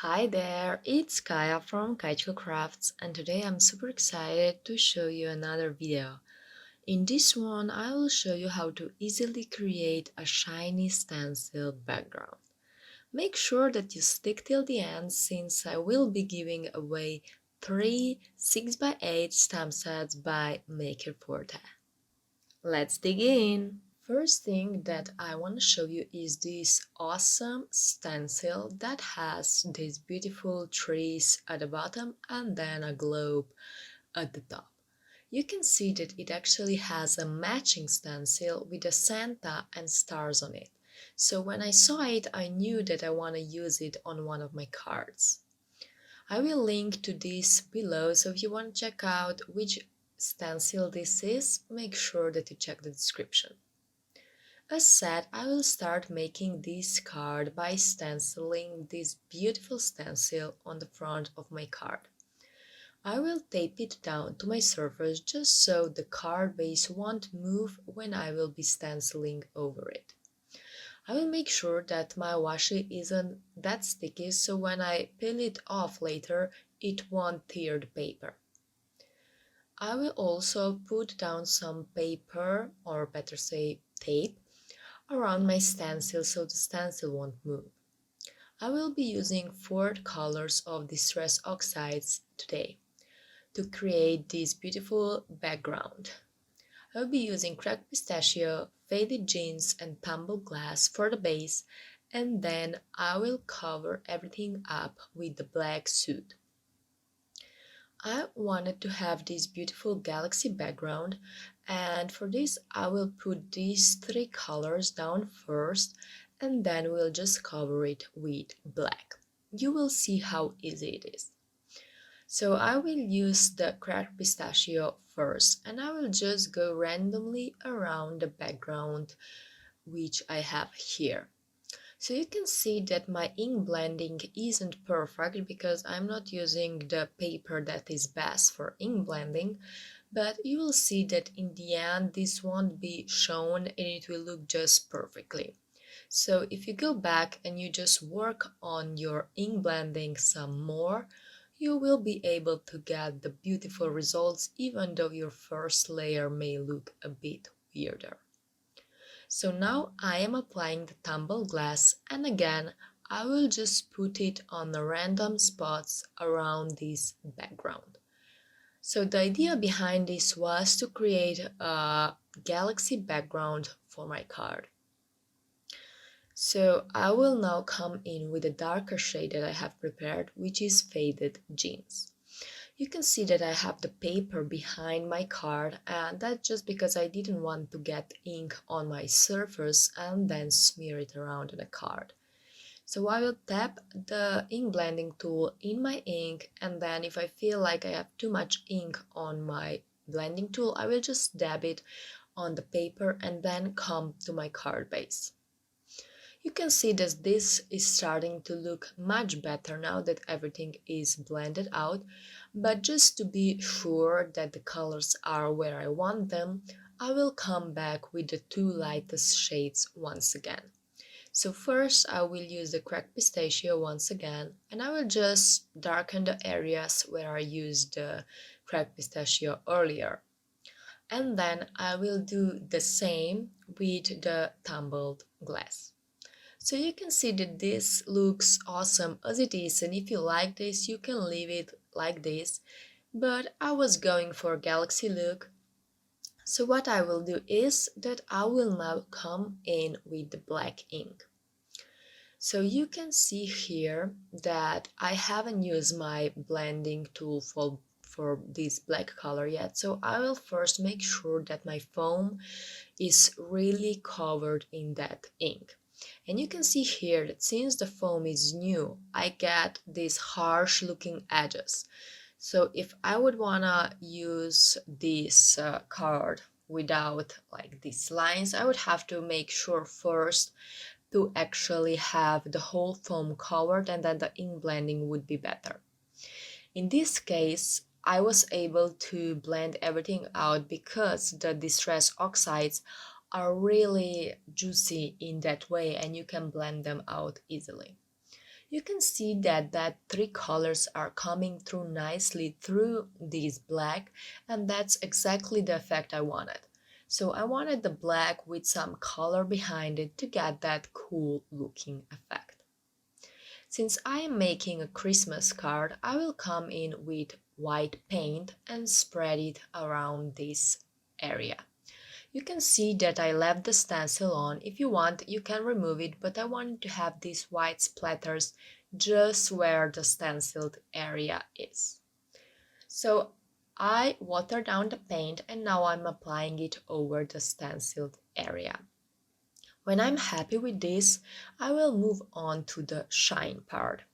Hi there, it's Kaya from kajcyika.crafts and today I'm super excited to show you another video. In this one, I will show you how to easily create a shiny stencil background. Make sure that you stick till the end since I will be giving away 3 6x8 stamp sets by Maker Forte. Let's dig in! First thing that I want to show you is this awesome stencil that has these beautiful trees at the bottom and then a globe at the top. You can see that it actually has a matching stencil with a Santa and stars on it. So when I saw it, I knew that I want to use it on one of my cards. I will link to this below, so if you want to check out which stencil this is, make sure that you check the description. As said, I will start making this card by stenciling this beautiful stencil on the front of my card. I will tape it down to my surface just so the card base won't move when I will be stenciling over it. I will make sure that my washi isn't that sticky so when I peel it off later it won't tear the paper. I will also put down some paper, or better say tape, around my stencil so the stencil won't move. I will be using 4 colors of distress oxides today to create this beautiful background. I will be using cracked pistachio, faded jeans and tumbled glass for the base, and then I will cover everything up with the black soot. I wanted to have this beautiful galaxy background, and for this I will put these 3 colors down first and then we'll just cover it with black. You will see how easy it is. So I will use the cracked pistachio first and I will just go randomly around the background which I have here. So you can see that my ink blending isn't perfect because I'm not using the paper that is best for ink blending, but you will see that in the end this won't be shown and it will look just perfectly. So if you go back and you just work on your ink blending some more, you will be able to get the beautiful results even though your first layer may look a bit weirder. So now I am applying the tumbled glass and again I will just put it on the random spots around this background. So the idea behind this was to create a galaxy background for my card. So I will now come in with a darker shade that I have prepared, which is faded jeans. You can see that I have the paper behind my card and that's just because I didn't want to get ink on my surface and then smear it around on the card. So I will tap the ink blending tool in my ink and then if I feel like I have too much ink on my blending tool, I will just dab it on the paper and then come to my card base. You can see that this is starting to look much better now that everything is blended out, but just to be sure that the colors are where I want them, I will come back with the 2 lightest shades once again. So first I will use the cracked pistachio once again and I will just darken the areas where I used the cracked pistachio earlier. And then I will do the same with the tumbled glass. So you can see that this looks awesome as it is, and if you like this you can leave it like this, but I was going for a galaxy look. So what I will do is that I will now come in with the black ink. So you can see here that I haven't used my blending tool for this black color yet, so I will first make sure that my foam is really covered in that ink. And you can see here that since the foam is new, I get these harsh looking edges. So if I would wanna use this card without like these lines, I would have to make sure first to actually have the whole foam covered and then the ink blending would be better. In this case, I was able to blend everything out because the distress oxides are really juicy in that way and you can blend them out easily. You can see that three colors are coming through nicely through this black, and that's exactly the effect I wanted. So I wanted the black with some color behind it to get that cool looking effect. Since I am making a Christmas card, I will come in with white paint and spread it around this area. You can see that I left the stencil on. If you want, you can remove it, but I wanted to have these white splatters just where the stenciled area is. So I watered down the paint and now I'm applying it over the stenciled area. When I'm happy with this, I will move on to the shine part.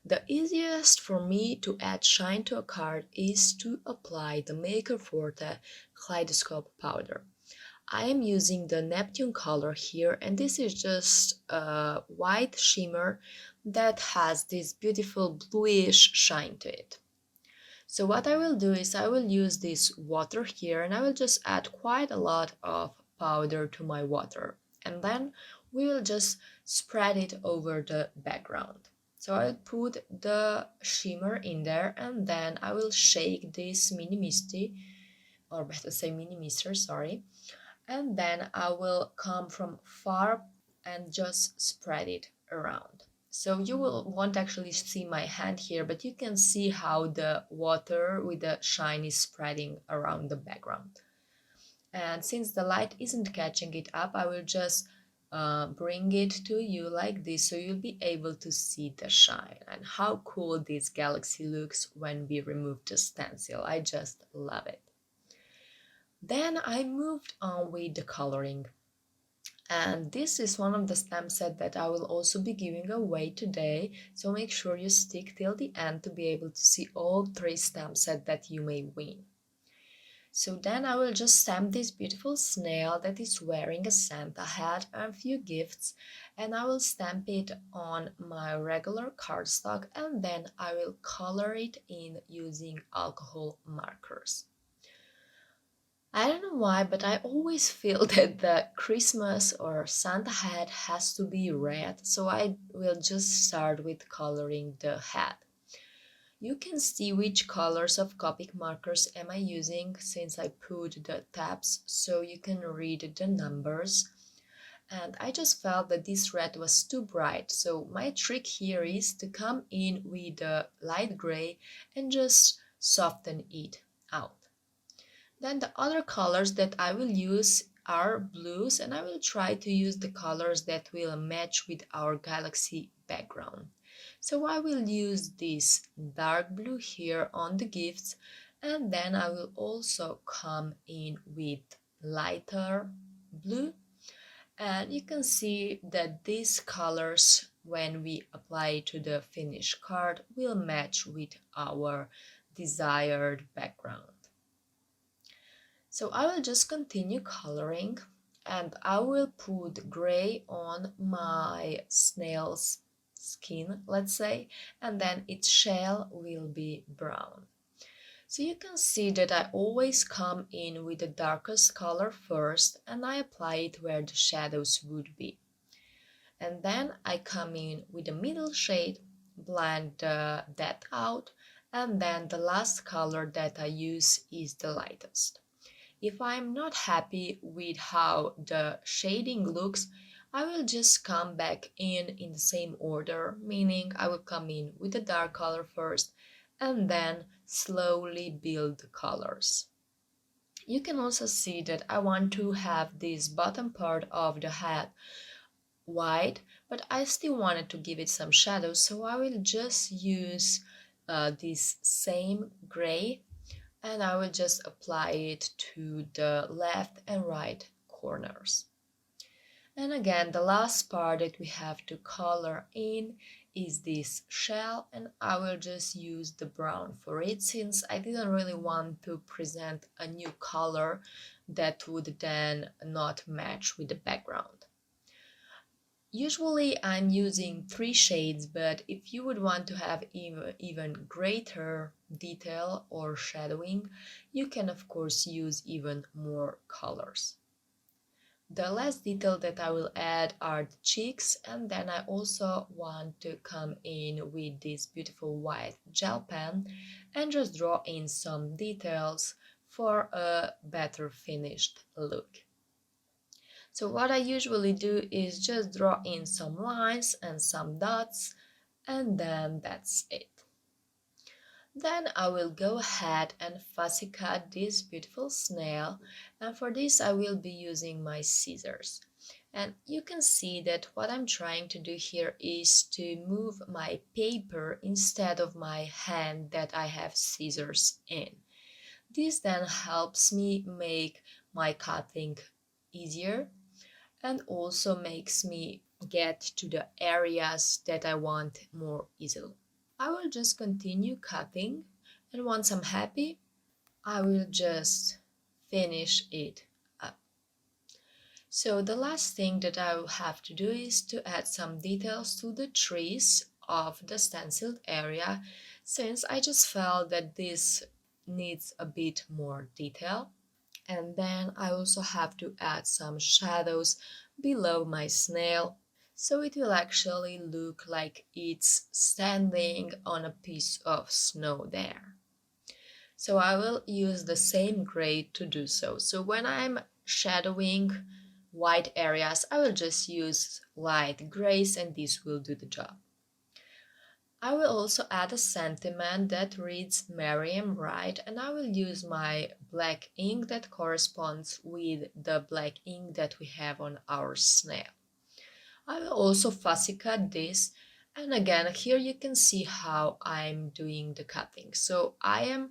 The easiest for me to add shine to a card is to apply the Maker Forte Kaleidoscope powder. I am using the Neptune color here, and this is just a white shimmer that has this beautiful bluish shine to it. So what I will do is I will use this water here and I will just add quite a lot of powder to my water, and then we will just spread it over the background. So I'll put the shimmer in there and then I will shake this mini misty, or better say mini mister, sorry, and then I will come from far and just spread it around. So you won't actually see my hand here, but you can see how the water with the shine is spreading around the background. And since the light isn't catching it up, I will just bring it to you like this so you'll be able to see the shine and how cool this galaxy looks when we remove the stencil. I just love it. Then I moved on with the coloring. And this is one of the stamp set that I will also be giving away today, so make sure you stick till the end to be able to see all three stamp sets that you may win. So then I will just stamp this beautiful snail that is wearing a Santa hat and a few gifts, and I will stamp it on my regular cardstock and then I will color it in using alcohol markers. I don't know why, but I always feel that the Christmas or Santa hat has to be red, so I will just start with coloring the hat. You can see which colors of Copic markers am I using since I put the tabs so you can read the numbers. And I just felt that this red was too bright, so my trick here is to come in with the light gray and just soften it out. Then the other colors that I will use are blues, and I will try to use the colors that will match with our galaxy background. So I will use this dark blue here on the gifts, and then I will also come in with lighter blue. And you can see that these colors, when we apply to the finished card, will match with our desired background. So I will just continue coloring and I will put gray on my snail's skin, let's say, and then its shell will be brown. So you can see that I always come in with the darkest color first and I apply it where the shadows would be. And then I come in with the middle shade, blend that out, and then the last color that I use is the lightest. If I'm not happy with how the shading looks, I will just come back in the same order, meaning I will come in with the dark color first and then slowly build the colors. You can also see that I want to have this bottom part of the hat white, but I still wanted to give it some shadows, so I will just use this same gray and I will just apply it to the left and right corners. And again, the last part that we have to color in is this shell, and I will just use the brown for it since I didn't really want to present a new color that would then not match with the background. Usually I'm using 3 shades, but if you would want to have even greater detail or shadowing, you can of course use even more colors. The last detail that I will add are the cheeks, and then I also want to come in with this beautiful white gel pen and just draw in some details for a better finished look. So what I usually do is just draw in some lines and some dots, and then that's it. Then I will go ahead and fussy cut this beautiful snail, and for this I will be using my scissors. And you can see that what I'm trying to do here is to move my paper instead of my hand that I have scissors in. This then helps me make my cutting easier and also makes me get to the areas that I want more easily. I will just continue cutting, and once I'm happy, I will just finish it up. So the last thing that I will have to do is to add some details to the trees of the stenciled area, since I just felt that this needs a bit more detail. And then I also have to add some shadows below my snail, so it will actually look like it's standing on a piece of snow there. So I will use the same grade to do so. So when I'm shadowing white areas, I will just use light grays and this will do the job. I will also add a sentiment that reads Merry and Bright, and I will use my black ink that corresponds with the black ink that we have on our snail. I will also fussy cut this, and again here you can see how I'm doing the cutting. So I am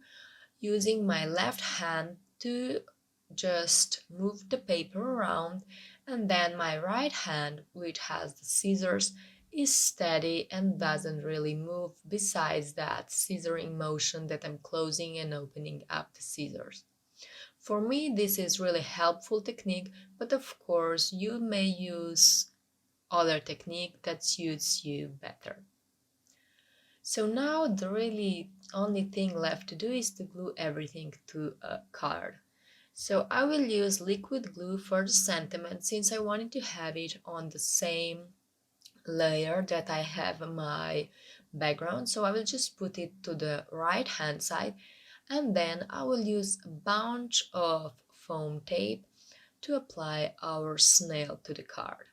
using my left hand to just move the paper around, and then my right hand, which has the scissors, is steady and doesn't really move besides that scissoring motion that I'm closing and opening up the scissors. For me this is really helpful technique, but of course you may use other technique that suits you better. So now the really only thing left to do is to glue everything to a card. So I will use liquid glue for the sentiment since I wanted to have it on the same layer that I have my background. So I will just put it to the right hand side, and then I will use a bunch of foam tape to apply our snail to the card.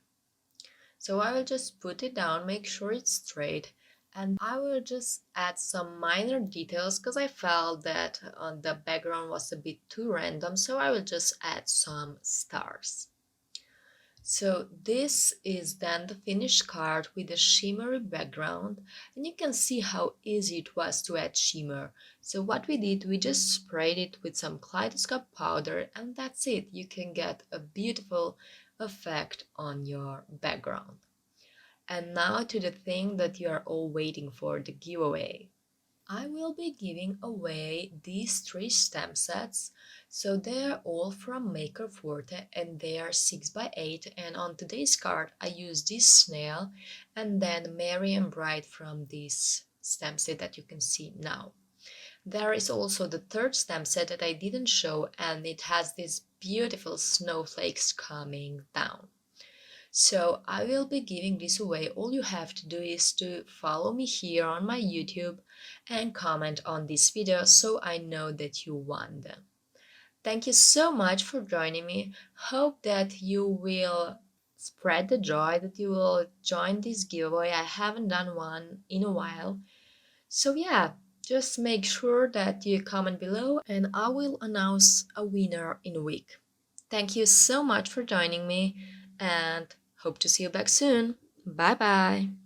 So I will just put it down, make sure it's straight, and I will just add some minor details because I felt that the background was a bit too random, so I will just add some stars. So this is then the finished card with a shimmery background, and you can see how easy it was to add shimmer. So what we did, we just sprayed it with some kaleidoscope powder, and that's it. You can get a beautiful effect on your background. And now to the thing that you are all waiting for, the giveaway. I will be giving away these 3 stamp sets. So they are all from Maker Forte and they are 6x8, and on today's card I use this snail and then Merry and Bright from this stamp set that you can see now. There is also the 3rd stamp set that I didn't show, and it has these beautiful snowflakes coming down. So I will be giving this away. All you have to do is to follow me here on my YouTube and comment on this video so I know that you won them. Thank you so much for joining me. Hope that you will spread the joy, that you will join this giveaway. I haven't done one in a while. So yeah, just make sure that you comment below and I will announce a winner in a week. Thank you so much for joining me and hope to see you back soon. Bye bye.